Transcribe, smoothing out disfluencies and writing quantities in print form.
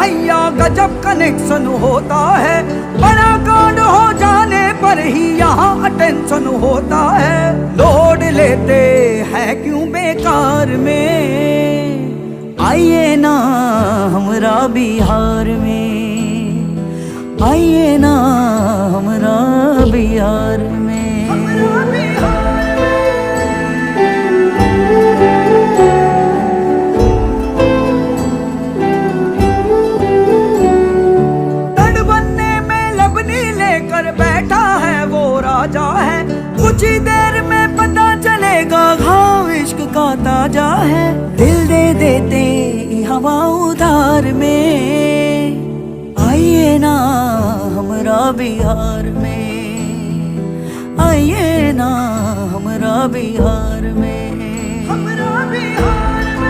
भैया गजब कनेक्शन होता है, बड़ा कांड हो जाने पर ही यहाँ अटेंशन होता है। लोड लेते हैं क्यों बेकार में, आइए ना हमरा बिहार में, आइए ना हमरा बिहार में। बैठा है वो राजा है, कुछ ही देर में पता चलेगा घाव इश्क का ताजा है। दिल दे देते हवा उधार में, आइए ना हमरा बिहार में, आइए ना हमरा बिहार में, हमरा बिहार।